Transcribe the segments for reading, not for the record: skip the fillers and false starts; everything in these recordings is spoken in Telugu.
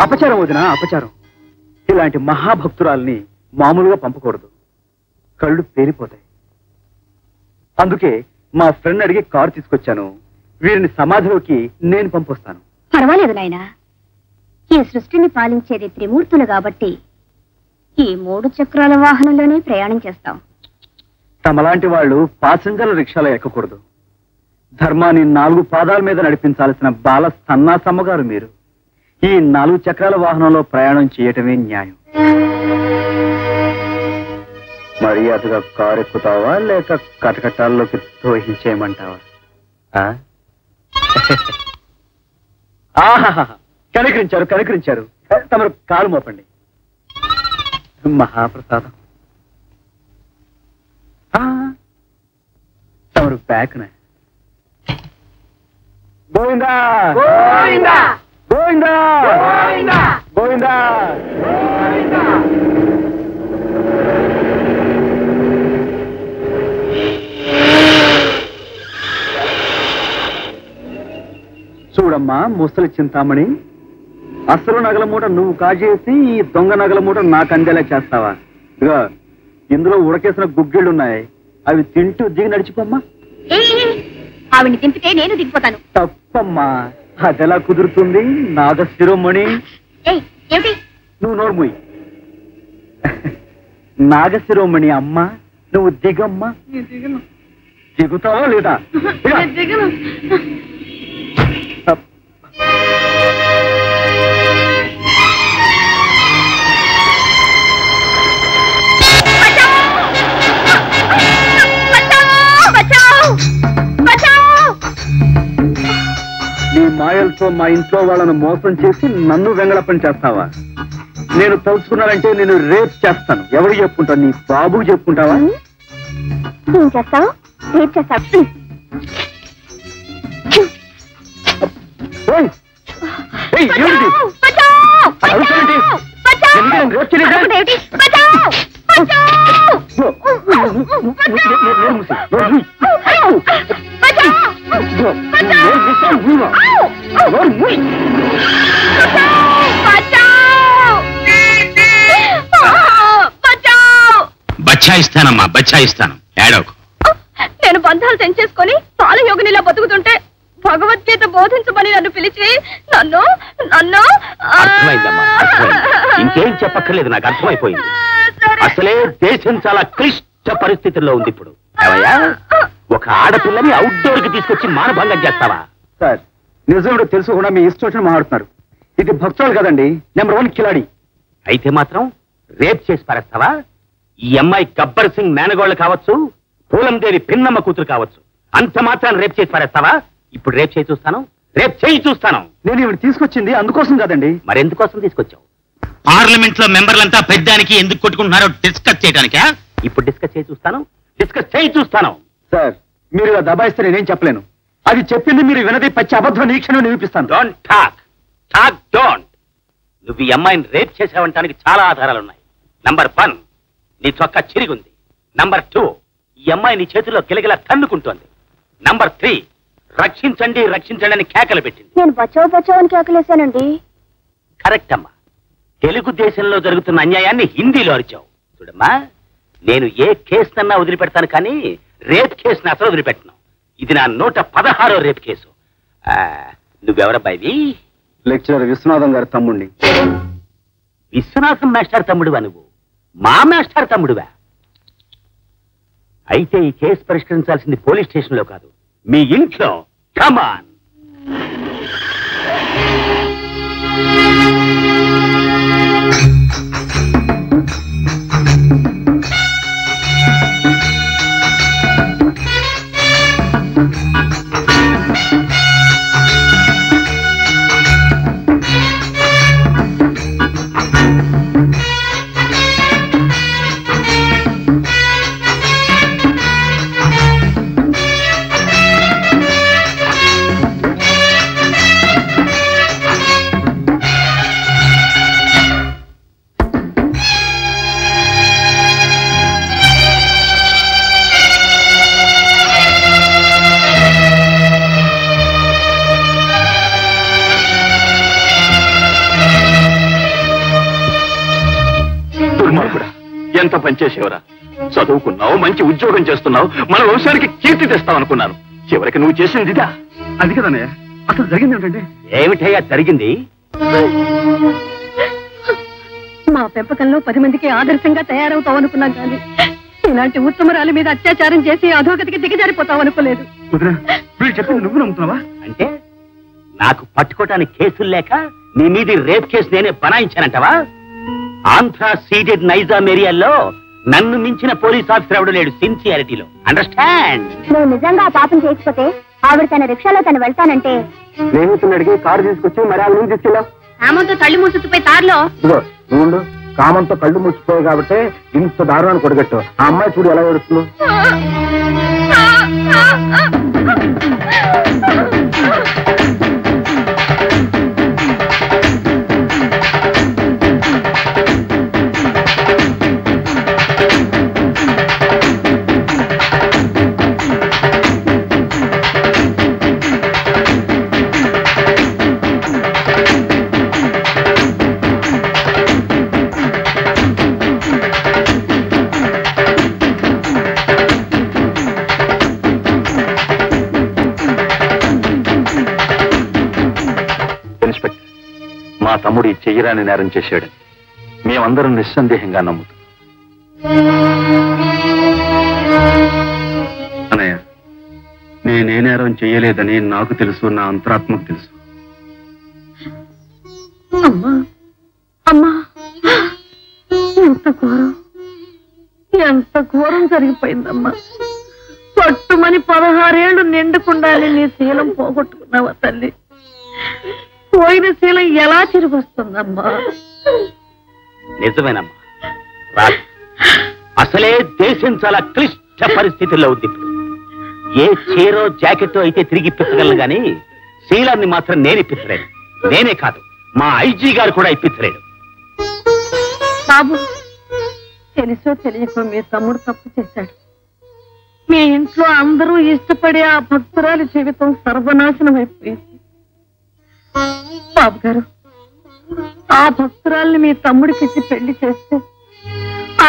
అపచారం వదినా, అపచారం. ఇలాంటి మహాభక్తురాల్ని మామూలుగా పంపకూడదు, కళ్ళు పేలిపోతాయి. అందుకే మా ఫ్రెండ్ అడిగి కారు తీసుకొచ్చాను. వీరిని సమాధిలోకి నేను పంపొస్తాను. పర్వాలేదు నాయనా, ఈ సృష్టిని పాలించేది త్రిమూర్తులు కాబట్టి ఈ 3 చక్రాల వాహనంలోనే ప్రయాణం చేస్తాం. తమలాంటి వాళ్ళు పాసెంజర్ల రిక్షాలో ఎక్కకూడదు. ధర్మాన్ని 4 పాదాల మీద నడిపించాల్సిన బాల సన్నాసమ్మగారు మీరు. ఈ 4 చక్రాల వాహనంలో ప్రయాణం చేయటమే న్యాయం. మర్యాదగా కారు ఎక్కుతావా లేక కటకటాల్లోకి తోహించేయమంటావా? కనికరించారు, కనికరించారు. తమరు కాలు మోపండి. మహాప్రసాదం. తమరు బ్యాక్నే. గోవిందా గోవిందా గోవిందా గోవిందా. చూడమ్మా ముసలి చింతామణి, అసలు నగల మూట నువ్వు కాజేసి ఈ దొంగ నగల మూట నాకు అందేలా చేస్తావా? ఇదిగో ఇందులో ఉడకేసిన గుగ్గిళ్ళున్నాయి, అవి తింటూ దిగి నడిచిపోమ్మా. ఆవిడ్ని తింపితే నేను దిగిపోతాను. తప్పమ్మా, అదెలా కుదురుతుంది నాగశిరోమణి? నువ్వు నోర్ముయ్. నాగశిరోమణి అమ్మ, నువ్వు దిగమ్మా. దిగుతావా లేదా? నీ మాయలతో మా ఇంట్లో వాళ్ళను మోసం చేసి నన్ను వెంగళపని చేస్తావా? నేను తలుచుకున్నానంటే నేను రేప్ చేస్తాను. ఎవరు చెప్పుకుంటావు? నీ బాబుకు చెప్పుకుంటావా? ఏం చేస్తావు? రేప్ చేస్తావు. బచ్చాయిస్తానమ్మా, బచ్చాయిస్తాను. ఏడవకు. నేను బంధాలు తెంచేసుకొని పాలయోగినిలా బతుకుతుంటే భగవద్గీత బోధించమని నన్ను పిలిచి నన్ను నన్ను అర్థమైందమ్మా, ఇంకేం చెప్పక్కర్లేదు, నాకు అర్థమైపోయింది. అసలే దేశం చాలా క్లిష్ట పరిస్థితుల్లో ఉంది ఇప్పుడు. ఒక ఆడపిల్లని అవుట్డోర్ కి తీసుకొచ్చి మానభంగం చేస్తావా? సార్, నిజంగా తెలుసుకోకుండా మీ ఇష్టం వచ్చిన మాట్లాడుతున్నారు. ఇది భక్తులు కదండి, నెంబర్ 1 కిలాడి. అయితే మాత్రం రేప్ చేసి పారేస్తావా? ఈ అమ్మాయి గబ్బర్ సింగ్ మేనగోళ్ళు కావచ్చు, పూలందేవి పిన్నమ్మ కూతురు కావచ్చు. అంత మాత్రాన్ని రేప్ చేసి పారేస్తావా? ఇప్పుడు రేప్ చేయి చూస్తాను, రేప్ చేయి చూస్తాను. నేను ఇవి తీసుకొచ్చింది అందుకోసం కాదండి. మరెందుకోసం తీసుకొచ్చావు? పార్లమెంట్ లో మెంబర్లంతా పెద్దానికి ఎందుకు కొట్టుకుంటున్నారో డిస్కస్ చేయడానికా? ఇప్పుడు డిస్కస్ చేయి చూస్తాను, డిస్కస్ చేయి చూస్తాను. సార్, మీరు ఇలా దబాయిస్తే నేనేం చెప్పలేను. అది చెప్పింది మీరు వినది పచ్చి అబద్ధం. నీక్షణం నిరూపిస్తాను. Don't talk, talk don't. నువ్వు ఈ అమ్మాయిని రేప్ చేసావంటానికి చాలా ఆధారాలున్నాయి. నంబర్ 1, నీ చొక్కా చిరిగుంది. నంబర్ 2, ఈ అమ్మాయి నీ చేతుల్లో గిలగిలా తన్నుకుంటోంది. నంబర్ 3, రక్షించండి రక్షించండి అని కేకలు పెట్టింది. నేను బచావ్ బచావ్ అని కేకలేశానండి. కరెక్ట్ అమ్మా. తెలుగు దేశంలో జరుగుతున్న అన్యాయాన్ని హిందీలో అరిచావు. చూడమ్మా, నేను ఏ కేసునన్నా వదిలిపెడతాను, కానీ రేప్ కేసుని అసలు వదిలిపెట్టను. ఇది నా 116వ రేప్ కేసు. నువ్వెవరబ్బాయివి? లెక్చరర్ విశ్వనాథం గారి తమ్ముడిని. విశ్వనాథం మాస్టర్ తమ్ముడువా నువ్వు? మా మాస్టర్ తమ్ముడువా? అయితే ఈ కేసు పరిష్కరించాల్సింది పోలీస్ స్టేషన్ లో కాదు, మీ ఇంట్లో. కమాన్. ఎంత పనిచేసేవరా? చదువుకున్నావు, మంచి ఉద్యోగం చేస్తున్నావు, మన వంశానికి కీర్తి తెస్తావు అనుకున్నాను. చివరికి నువ్వు చేసింది ఇదా? అది కదన్నయ్య, అసలు జరిగింది ఏమిటంటే? ఏమిటయ్యా జరిగింది? మా పెంపకంలో 10 మందికి ఆదర్శంగా తయారవుతావు అనుకున్నాం కానీ ఇలాంటి ఉత్తమరాల మీద అత్యాచారం చేసి అధోగతికి దిగజారిపోతావు అనుకోలేదు. వీళ్ళు చెప్పింది నువ్వు నమ్ముతున్నావా? అంటే నాకు పట్టుకోవటానికి కేసులు లేక నీ మీది రేప్ కేసు నేనే బనాయించానంటవా? ఆంధ్ర సీడెడ్ నైజాం ఏరియాలో నన్ను మించిన పోలీస్ ఆఫీసర్ ఎవడు లేడు సిన్సియారిటీలో. అండర్స్టాండ్? నువ్వు నిజంగా ఆ పాపం చేయకపోతే ఆవిడ తన రిక్షాలో తను వెళ్తానంటే స్నేహితుని అడిగి కారు తీసుకొచ్చి మరి ఆవిడ నుంచి తీసుకెళ్ళావు. ఆమంతో తల్లి మూసుకుపోయి తారులో నువ్వు కామంతో కళ్ళు మూసిపోయావు కాబట్టి ఇంత దారుణాన్ని కొడగట్టు. ఆ అమ్మాయి చూడు ఎలా ఏడుస్తుందో. మా తమ్ముడు చెయ్యరాని నేరం చేశాడు. మేమందరం నిస్సందేహంగా నమ్ముతాం. అన్నయ్య, నేనే నేరం చెయ్యలేదని నాకు తెలుసు, నా అంతరాత్మకు తెలుసు. అమ్మా అమ్మా, ఎంత ఘోరం జరిగిపోయిందమ్మా. పట్టుమని 16 ఏళ్లు నిండుకుండాలి నీ శీలం పోగొట్టుకున్నావా తల్లి? పోయిన శీలం ఎలా తిరిగొస్తుందమ్మా? నిజమేనమ్మా. రాజు, అసలే దేశం చాలా క్లిష్ట పరిస్థితుల్లో ఉంది. ఏ చీరో జాకెట్టో అయితే తిరిగి ఇప్పించగలను గాని శీలాన్ని మాత్రం నేను ఇప్పించలేను. నేనే కాదు, మా ఐజీ గారు కూడా ఇప్పించలేడు. బాబు, తెలుసో తెలియకో మీ తమ్ముడు తప్పు చేశాడు. మీ ఇంట్లో అందరూ ఇష్టపడే ఆ భక్తురాలి జీవితం సర్వనాశనం అయిపోయింది. బాబు గారు, ఆ భక్తురాల్ని మీ తమ్ముడికిచ్చి పెళ్లి చేస్తే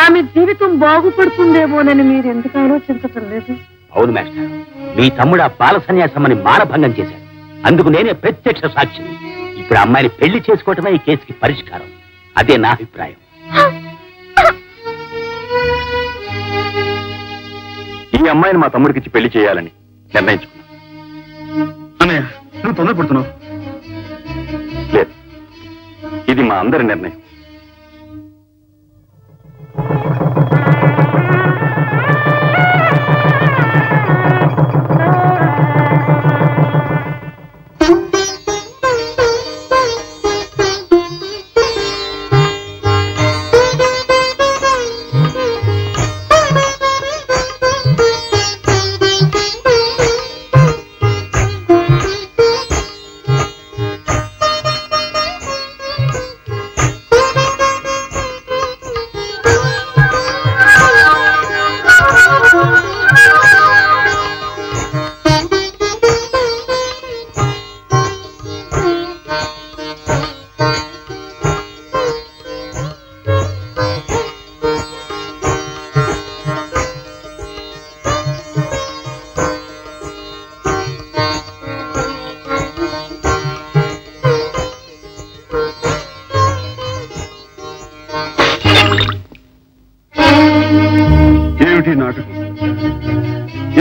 ఆమె జీవితం బాగుపడుతుందేమోనని మీరు ఎందుకు ఆలోచించటం లేదు? అవును మాస్టర్, మీ తమ్ముడు ఆ బాల సన్యాసమని మానభంగం చేశాడు. అందుకు నేనే ప్రత్యక్ష సాక్షిని. ఇప్పుడు అమ్మాయిని పెళ్లి చేసుకోవటమే ఈ కేసుకి పరిష్కారం. అదే నా అభిప్రాయం. ఈ అమ్మాయిని మా తమ్ముడికిచ్చి పెళ్లి చేయాలని నిర్ణయించుకున్నా. అన్నయ్య, నువ్వు తొందరపడుతున్నావు. లేదు, ఇది మా అందరి నిర్ణయం.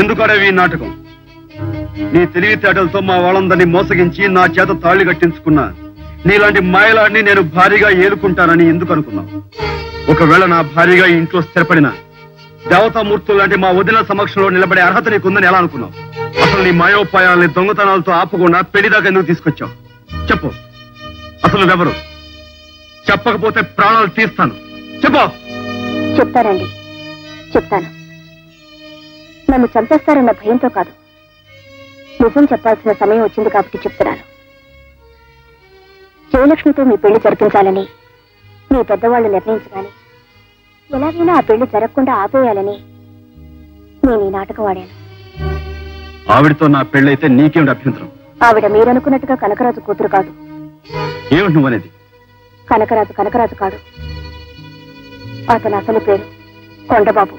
ఎందుకడవి నాటకం? నీ తెలివితేటలతో మా వాళ్ళందరినీ మోసగించి నా చేత తాళి కట్టించుకున్నా. నీలాంటి మాయలాడిని నేను భారీగా ఏలుకుంటానని ఎందుకు అనుకున్నావు? ఒకవేళ నా భారీగా ఇంట్లో స్థిరపడిన దేవతామూర్తులు లాంటి మా వదిన సమక్షంలో నిలబడే అర్హత నీకుందని ఎలా అనుకున్నావు? అసలు నీ మాయోపాయాలని దొంగతనాలతో ఆపకుండా పెళ్లిదాకా ఎందుకు తీసుకొచ్చావు? చెప్పు, అసలు నువ్వెవరు? చెప్పకపోతే ప్రాణాలు తీస్తాను. చెప్పు. చెప్తానండి, చెప్తాను. నన్ను చంపేస్తారన్న భయంతో కాదు, నిజం చెప్పాల్సిన సమయం వచ్చింది కాబట్టి చెప్తున్నాను. జయలక్ష్మితో మీ పెళ్లి జరిపించాలని మీ పెద్దవాళ్లు నిర్ణయించగాని ఎలాగైనా ఆ పెళ్లి జరగకుండా ఆపేయాలని నేను ఈ నాటకం ఆడాను. ఆవిడతో నా పెళ్ళైతే నీకేమిటి అభ్యంతరం? ఆవిడ మీరనుకున్నట్టుగా కనకరాజు కూతురు కాదు. ఏమిటి నువ్వనేది? కనకరాజు కాడు, అతను అసలు పేరు కొండబాబు